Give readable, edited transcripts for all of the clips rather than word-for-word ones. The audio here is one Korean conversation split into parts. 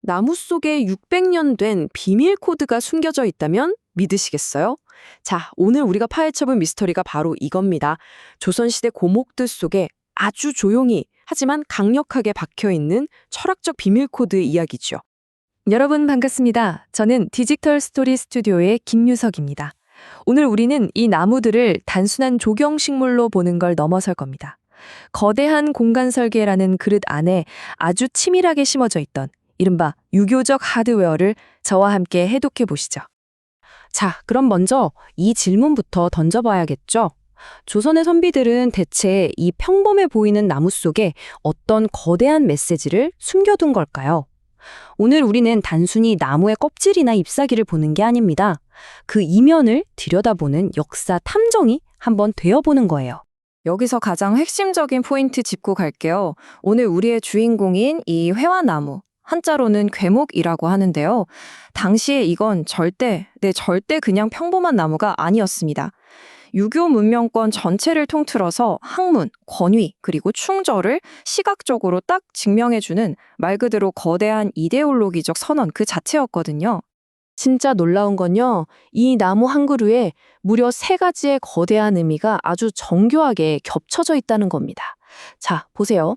나무 속에 600년 된 비밀 코드가 숨겨져 있다면 믿으시겠어요? 자, 오늘 우리가 파헤쳐볼 미스터리가 바로 이겁니다. 조선시대 고목들 속에 아주 조용히 하지만 강력하게 박혀있는 철학적 비밀 코드의 이야기죠. 여러분 반갑습니다. 저는 디지털 스토리 스튜디오의 김유석입니다. 오늘 우리는 이 나무들을 단순한 조경식물로 보는 걸 넘어설 겁니다. 거대한 공간 설계라는 그릇 안에 아주 치밀하게 심어져 있던 이른바 유교적 하드웨어를 저와 함께 해독해 보시죠. 자, 그럼 먼저 이 질문부터 던져봐야겠죠? 조선의 선비들은 대체 이 평범해 보이는 나무 속에 어떤 거대한 메시지를 숨겨둔 걸까요? 오늘 우리는 단순히 나무의 껍질이나 잎사귀를 보는 게 아닙니다. 그 이면을 들여다보는 역사 탐정이 한번 되어보는 거예요. 여기서 가장 핵심적인 포인트 짚고 갈게요. 오늘 우리의 주인공인 이 회화나무, 한자로는 괴목이라고 하는데요. 당시에 이건 절대 그냥 평범한 나무가 아니었습니다. 유교 문명권 전체를 통틀어서 학문, 권위, 그리고 충절을 시각적으로 딱 증명해주는 말 그대로 거대한 이데올로기적 선언 그 자체였거든요. 진짜 놀라운 건요, 이 나무 한 그루에 무려 3가지의 거대한 의미가 아주 정교하게 겹쳐져 있다는 겁니다. 자, 보세요.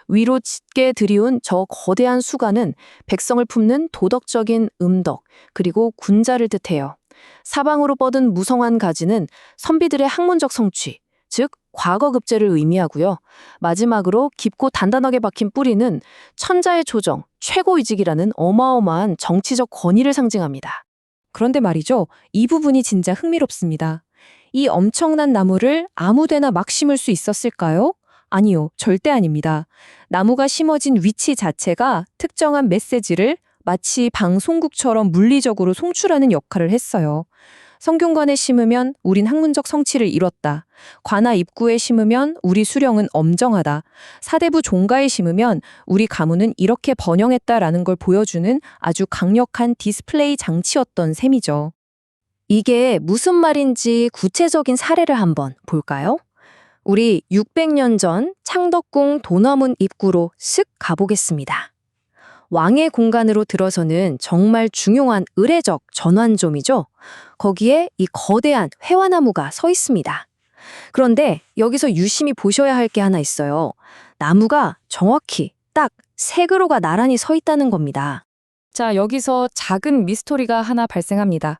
위로 짙게 들이운 저 거대한 수가는 백성을 품는 도덕적인 음덕, 그리고 군자를 뜻해요. 사방으로 뻗은 무성한 가지는 선비들의 학문적 성취, 즉 과거급제를 의미하고요. 마지막으로 깊고 단단하게 박힌 뿌리는 천자의 조정, 최고위직이라는 어마어마한 정치적 권위를 상징합니다. 그런데 말이죠. 이 부분이 진짜 흥미롭습니다. 이 엄청난 나무를 아무데나 막 심을 수 있었을까요? 아니요, 절대 아닙니다. 나무가 심어진 위치 자체가 특정한 메시지를 마치 방송국처럼 물리적으로 송출하는 역할을 했어요. 성균관에 심으면 우린 학문적 성취를 이뤘다. 관아 입구에 심으면 우리 수령은 엄정하다. 사대부 종가에 심으면 우리 가문은 이렇게 번영했다라는 걸 보여주는 아주 강력한 디스플레이 장치였던 셈이죠. 이게 무슨 말인지 구체적인 사례를 한번 볼까요? 우리 600년 전 창덕궁 도남문 입구로 쓱 가보겠습니다. 왕의 공간으로 들어서는 정말 중요한 의례적 전환점이죠. 거기에 이 거대한 회화나무가 서 있습니다. 그런데 여기서 유심히 보셔야 할 게 하나 있어요. 나무가 정확히 딱 3그루가 나란히 서 있다는 겁니다. 자, 여기서 작은 미스터리가 하나 발생합니다.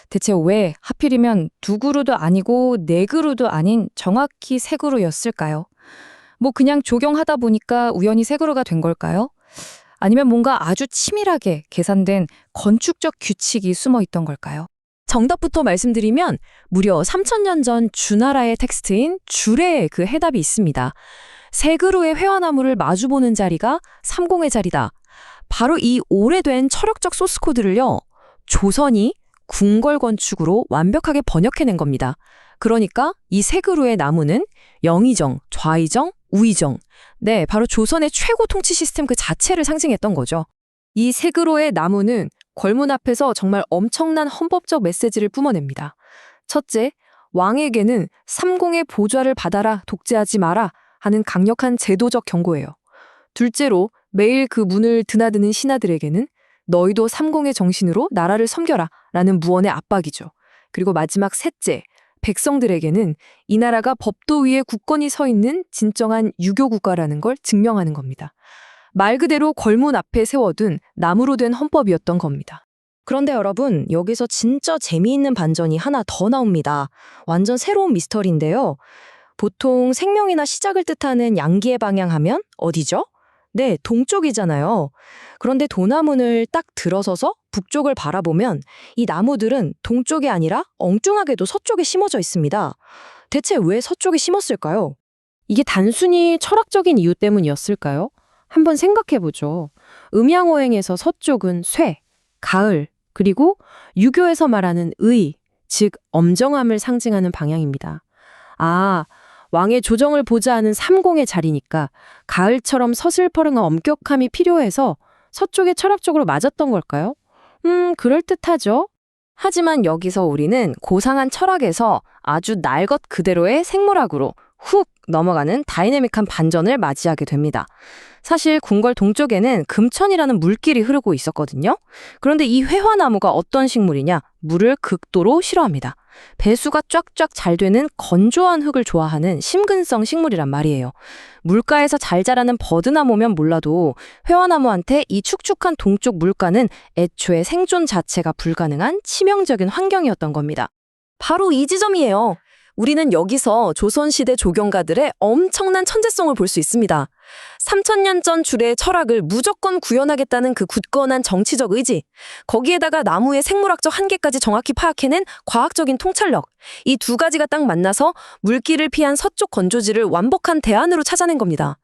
대체 왜 하필이면 2그루도 아니고 4그루도 아닌 정확히 3그루였을까요? 뭐 그냥 조경하다 보니까 우연히 3그루가 된 걸까요? 아니면 뭔가 아주 치밀하게 계산된 건축적 규칙이 숨어 있던 걸까요? 정답부터 말씀드리면 무려 3000년 전 주나라의 텍스트인 주례에 그 해답이 있습니다. 3그루의 회화나무를 마주보는 자리가 삼공의 자리다. 바로 이 오래된 철학적 소스코드를요, 조선이 궁궐 건축으로 완벽하게 번역해낸 겁니다. 그러니까 이 3그루의 나무는 영의정, 좌의정, 우의정, 네, 바로 조선의 최고 통치 시스템 그 자체를 상징했던 거죠. 이 3그루의 나무는 궐문 앞에서 정말 엄청난 헌법적 메시지를 뿜어냅니다. 첫째, 왕에게는 삼공의 보좌를 받아라, 독재하지 마라 하는 강력한 제도적 경고예요. 둘째로, 매일 그 문을 드나드는 신하들에게는 너희도 삼공의 정신으로 나라를 섬겨라 라는 무언의 압박이죠. 그리고 마지막 셋째, 백성들에게는 이 나라가 법도 위에 굳건히 서 있는 진정한 유교 국가라는 걸 증명하는 겁니다. 말 그대로 궐문 앞에 세워둔 나무로 된 헌법이었던 겁니다. 그런데 여러분, 여기서 진짜 재미있는 반전이 하나 더 나옵니다. 완전 새로운 미스터리인데요. 보통 생명이나 시작을 뜻하는 양기의 방향 하면 어디죠? 네, 동쪽이잖아요. 그런데 도남문을 딱 들어서서 북쪽을 바라보면 이 나무들은 동쪽이 아니라 엉뚱하게도 서쪽에 심어져 있습니다. 대체 왜 서쪽에 심었을까요? 이게 단순히 철학적인 이유 때문이었을까요? 한번 생각해보죠. 음양오행에서 서쪽은 쇠, 가을, 그리고 유교에서 말하는 의, 즉 엄정함을 상징하는 방향입니다. 아, 왕의 조정을 보자 하는 삼공의 자리니까 가을처럼 서슬퍼른 엄격함이 필요해서 서쪽에 철학적으로 맞았던 걸까요? 그럴듯하죠. 하지만 여기서 우리는 고상한 철학에서 아주 날 것 그대로의 생물학으로 훅 넘어가는 다이내믹한 반전을 맞이하게 됩니다. 사실 궁궐 동쪽에는 금천이라는 물길이 흐르고 있었거든요. 그런데 이 회화나무가 어떤 식물이냐? 물을 극도로 싫어합니다. 배수가 쫙쫙 잘 되는 건조한 흙을 좋아하는 심근성 식물이란 말이에요. 물가에서 잘 자라는 버드나무면 몰라도 회화나무한테 이 축축한 동쪽 물가는 애초에 생존 자체가 불가능한 치명적인 환경이었던 겁니다. 바로 이 지점이에요. 우리는 여기서 조선시대 조경가들의 엄청난 천재성을 볼 수 있습니다. 3000년 전 주례의 철학을 무조건 구현하겠다는 그 굳건한 정치적 의지, 거기에다가 나무의 생물학적 한계까지 정확히 파악해낸 과학적인 통찰력, 이 두 가지가 딱 만나서 물길을 피한 서쪽 건조지를 완벽한 대안으로 찾아낸 겁니다.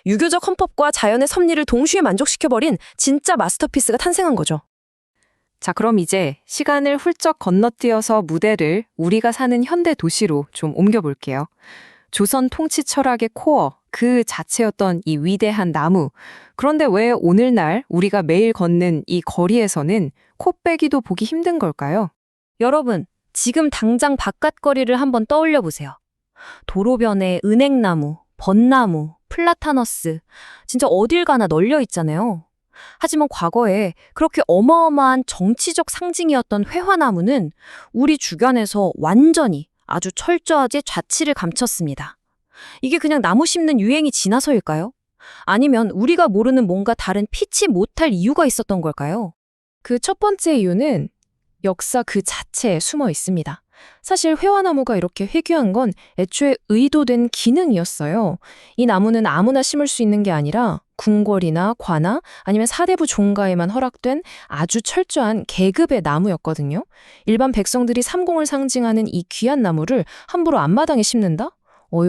유교적 헌법과 자연의 섭리를 동시에 만족시켜버린 진짜 마스터피스가 탄생한 거죠. 자, 그럼 이제 시간을 훌쩍 건너뛰어서 무대를 우리가 사는 현대 도시로 좀 옮겨볼게요. 조선 통치 철학의 코어, 그 자체였던 이 위대한 나무. 그런데 왜 오늘날 우리가 매일 걷는 이 거리에서는 코빼기도 보기 힘든 걸까요? 여러분, 지금 당장 바깥거리를 한번 떠올려 보세요. 도로변에 은행나무, 벚나무, 플라타너스, 진짜 어딜 가나 널려 있잖아요. 하지만 과거에 그렇게 어마어마한 정치적 상징이었던 회화나무는 우리 주변에서 완전히 아주 철저하게 좌치를 감췄습니다. 이게 그냥 나무 심는 유행이 지나서일까요? 아니면 우리가 모르는 뭔가 다른 피치 못할 이유가 있었던 걸까요? 그 첫 번째 이유는 역사 그 자체에 숨어 있습니다. 사실 회화나무가 이렇게 회귀한 건 애초에 의도된 기능이었어요. 이 나무는 아무나 심을 수 있는 게 아니라 궁궐이나 관아 아니면 사대부 종가에만 허락된 아주 철저한 계급의 나무였거든요. 일반 백성들이 삼공을 상징하는 이 귀한 나무를 함부로 앞마당에 심는다?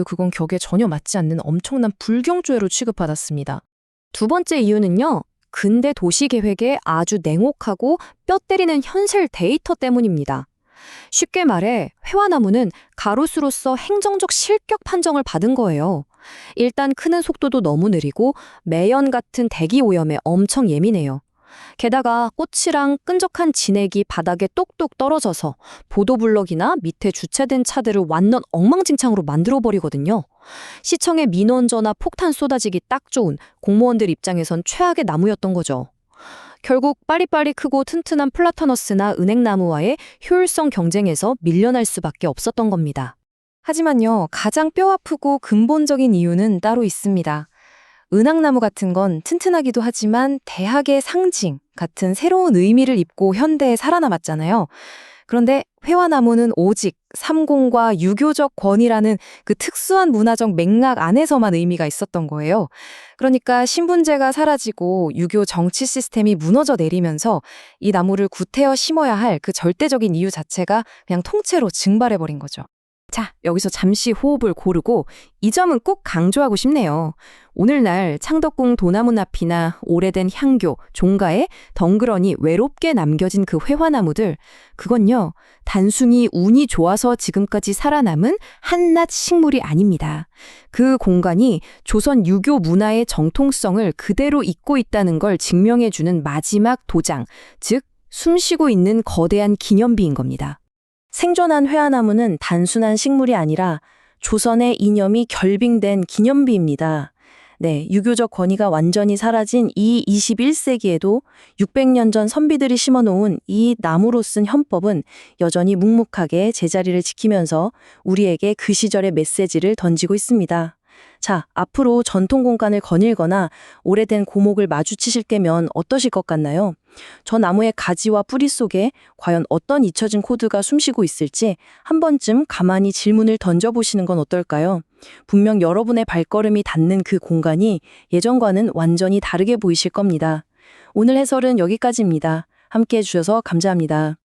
그건 격에 전혀 맞지 않는 엄청난 불경조회로 취급받았습니다. 두 번째 이유는요. 근대 도시계획의 아주 냉혹하고 뼈 때리는 현실 데이터 때문입니다. 쉽게 말해 회화나무는 가로수로서 행정적 실격 판정을 받은 거예요. 일단 크는 속도도 너무 느리고 매연 같은 대기 오염에 엄청 예민해요. 게다가 꽃이랑 끈적한 진액이 바닥에 똑똑 떨어져서 보도블럭이나 밑에 주차된 차들을 완전 엉망진창으로 만들어버리거든요. 시청에 민원 전화 폭탄 쏟아지기 딱 좋은 공무원들 입장에선 최악의 나무였던 거죠. 결국 빠리빠리 크고 튼튼한 플라타너스나 은행나무와의 효율성 경쟁에서 밀려날 수밖에 없었던 겁니다. 하지만요, 가장 뼈아프고 근본적인 이유는 따로 있습니다. 은행나무 같은 건 튼튼하기도 하지만 대학의 상징 같은 새로운 의미를 입고 현대에 살아남았잖아요. 그런데 회화나무는 오직 삼공과 유교적 권위라는 그 특수한 문화적 맥락 안에서만 의미가 있었던 거예요. 그러니까 신분제가 사라지고 유교 정치 시스템이 무너져 내리면서 이 나무를 구태여 심어야 할 그 절대적인 이유 자체가 그냥 통째로 증발해버린 거죠. 자, 여기서 잠시 호흡을 고르고 이 점은 꼭 강조하고 싶네요. 오늘날 창덕궁 도나문 앞이나 오래된 향교, 종가에 덩그러니 외롭게 남겨진 그 회화나무들, 그건요, 단순히 운이 좋아서 지금까지 살아남은 한낱 식물이 아닙니다. 그 공간이 조선 유교 문화의 정통성을 그대로 잇고 있다는 걸 증명해주는 마지막 도장, 즉 숨쉬고 있는 거대한 기념비인 겁니다. 생존한 회화나무는 단순한 식물이 아니라 조선의 이념이 결빙된 기념비입니다. 네, 유교적 권위가 완전히 사라진 이 21세기에도 600년 전 선비들이 심어놓은 이 나무로 쓴 헌법은 여전히 묵묵하게 제자리를 지키면서 우리에게 그 시절의 메시지를 던지고 있습니다. 자, 앞으로 전통 공간을 거닐거나 오래된 고목을 마주치실 때면 어떠실 것 같나요? 저 나무의 가지와 뿌리 속에 과연 어떤 잊혀진 코드가 숨쉬고 있을지 한 번쯤 가만히 질문을 던져보시는 건 어떨까요? 분명 여러분의 발걸음이 닿는 그 공간이 예전과는 완전히 다르게 보이실 겁니다. 오늘 해설은 여기까지입니다. 함께해 주셔서 감사합니다.